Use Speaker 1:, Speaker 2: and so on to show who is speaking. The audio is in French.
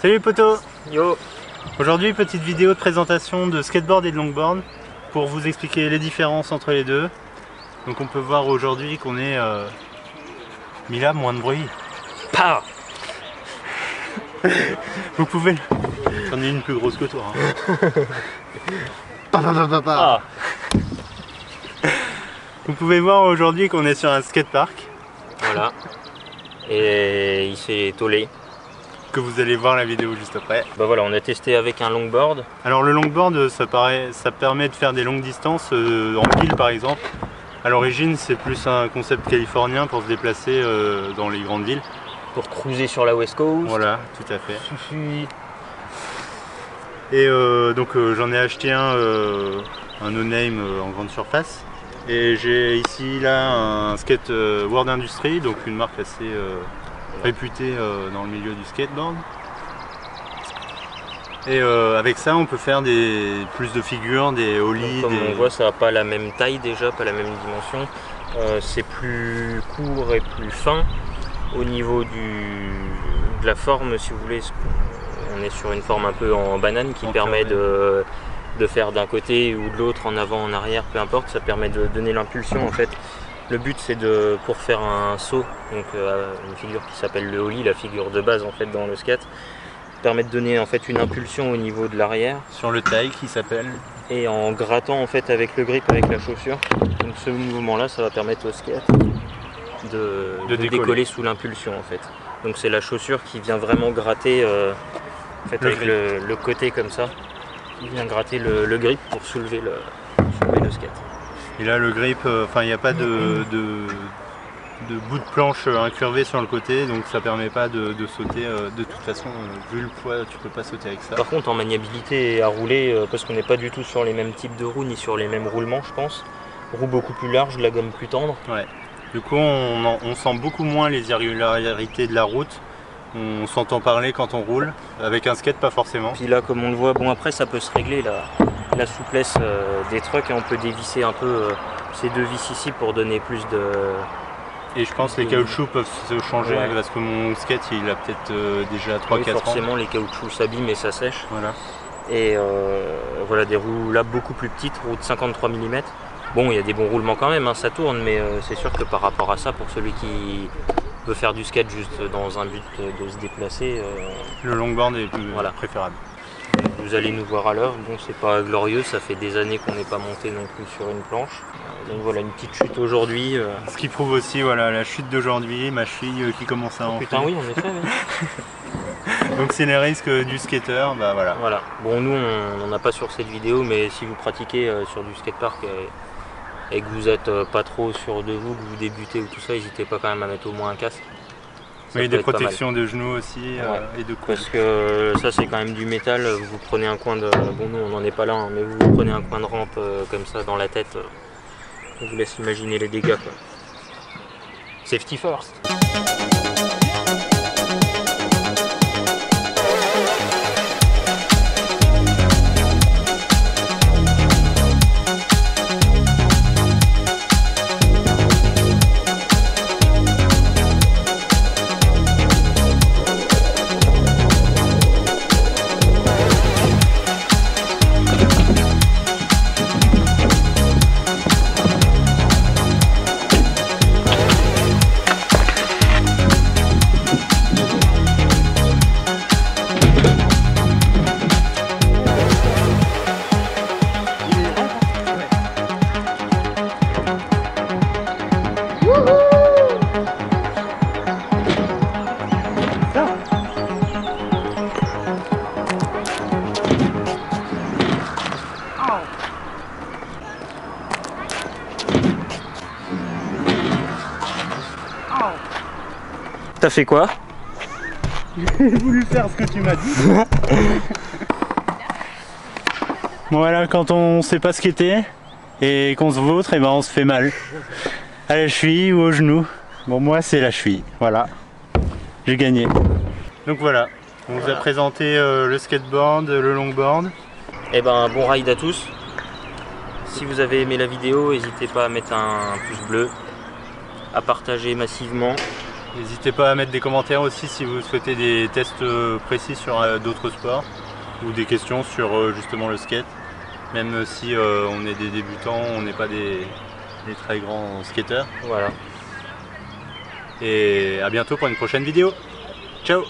Speaker 1: Salut les potos.
Speaker 2: Yo.
Speaker 1: Aujourd'hui, petite vidéo de présentation de skateboard et de longboard pour vous expliquer les différences entre les deux. Donc on peut voir aujourd'hui qu'on est... Mila, moins de bruit.
Speaker 2: Pas.
Speaker 1: Vous pouvez... J'en ai une plus grosse que toi. Hein.
Speaker 2: Ah.
Speaker 1: Vous pouvez voir aujourd'hui qu'on est sur un skatepark.
Speaker 2: Voilà. Et il s'est tollé.
Speaker 1: Que vous allez voir la vidéo juste après.
Speaker 2: Bah voilà, on a testé avec un longboard.
Speaker 1: Alors le longboard, ça permet de faire des longues distances en ville par exemple. À l'origine, c'est plus un concept californien pour se déplacer dans les grandes villes.
Speaker 2: Pour cruiser sur la West Coast.
Speaker 1: Voilà, tout à fait. Et donc j'en ai acheté un no-name en grande surface. Et j'ai ici là un skate World Industry, donc une marque assez réputée dans le milieu du skateboard. Et avec ça, on peut faire plus de figures, des ollies.
Speaker 2: Comme on voit, ça n'a pas la même taille déjà, pas la même dimension. C'est plus court et plus fin. Au niveau de la forme, si vous voulez, on est sur une forme un peu en banane qui permet de faire d'un côté ou de l'autre, en avant, en arrière, peu importe. Ça permet de donner l'impulsion en fait. Le but c'est pour faire un saut, donc une figure qui s'appelle le ollie, la figure de base en fait dans le skate, permet de donner en fait une impulsion au niveau de l'arrière.
Speaker 1: Sur le taille qui s'appelle.
Speaker 2: Et en grattant en fait avec le grip, avec la chaussure. Donc ce mouvement là, ça va permettre au skate de décoller sous l'impulsion en fait. Donc c'est la chaussure qui vient vraiment gratter en fait, avec le côté comme ça, qui vient gratter le grip pour soulever le skate.
Speaker 1: Et là le grip, enfin il n'y a pas de bout de planche incurvé sur le côté, donc ça permet pas de sauter. De toute façon, vu le poids, tu peux pas sauter avec ça.
Speaker 2: Par contre en maniabilité et à rouler, parce qu'on n'est pas du tout sur les mêmes types de roues ni sur les mêmes roulements je pense. Roue beaucoup plus large, la gomme plus tendre.
Speaker 1: Ouais. Du coup on sent beaucoup moins les irrégularités de la route. On s'entend parler quand on roule, avec un skate pas forcément.
Speaker 2: Puis là comme on le voit, bon après ça peut se régler la souplesse des trucks et on peut dévisser un peu ces deux vis ici pour donner plus de...
Speaker 1: Et je pense que les caoutchoucs peuvent se changer, ouais. Parce que mon skate il a peut-être déjà 3-4 ans.
Speaker 2: Forcément les caoutchoucs s'abîment et ça sèche.
Speaker 1: Voilà.
Speaker 2: Et voilà des roues là beaucoup plus petites, roues de 53 mm. Bon il y a des bons roulements quand même, hein, ça tourne, mais c'est sûr que par rapport à ça, pour celui qui veut faire du skate juste dans un but de se déplacer,
Speaker 1: le longboard est plus préférable.
Speaker 2: Vous allez nous voir à l'heure, bon c'est pas glorieux, ça fait des années qu'on n'est pas monté non plus sur une planche. Donc voilà une petite chute aujourd'hui.
Speaker 1: Ce qui prouve aussi voilà, la chute d'aujourd'hui, ma cheville qui commence à enfler.
Speaker 2: Putain oui en effet. Oui.
Speaker 1: Donc c'est les risques du skater, bah voilà.
Speaker 2: Voilà. Bon nous on n'a pas sur cette vidéo, mais si vous pratiquez sur du skatepark et que vous êtes pas trop sûr de vous, que vous débutez ou tout ça, n'hésitez pas quand même à mettre au moins un casque.
Speaker 1: Oui, des protections de genoux aussi et de coudes.
Speaker 2: Parce que ça c'est quand même du métal, vous prenez un coin de... Bon nous on n'en est pas là, hein, mais vous prenez un coin de rampe comme ça dans la tête, on vous laisse imaginer les dégâts quoi. Safety first. T'as fait quoi?
Speaker 1: J'ai voulu faire ce que tu m'as dit. Voilà, quand on sait pas skater et qu'on se vautre, et ben on se fait mal. À la cheville ou au genou. Bon moi c'est la cheville, voilà. J'ai gagné. Donc voilà, on vous a présenté le skateboard, le longboard.
Speaker 2: Et ben bon ride à tous. Si vous avez aimé la vidéo, n'hésitez pas à mettre un pouce bleu, à partager massivement
Speaker 1: N'hésitez pas à mettre des commentaires aussi si vous souhaitez des tests précis sur d'autres sports ou des questions sur justement le skate. Même si on est des débutants, on n'est pas des très grands skateurs.
Speaker 2: Voilà.
Speaker 1: Et à bientôt pour une prochaine vidéo. Ciao!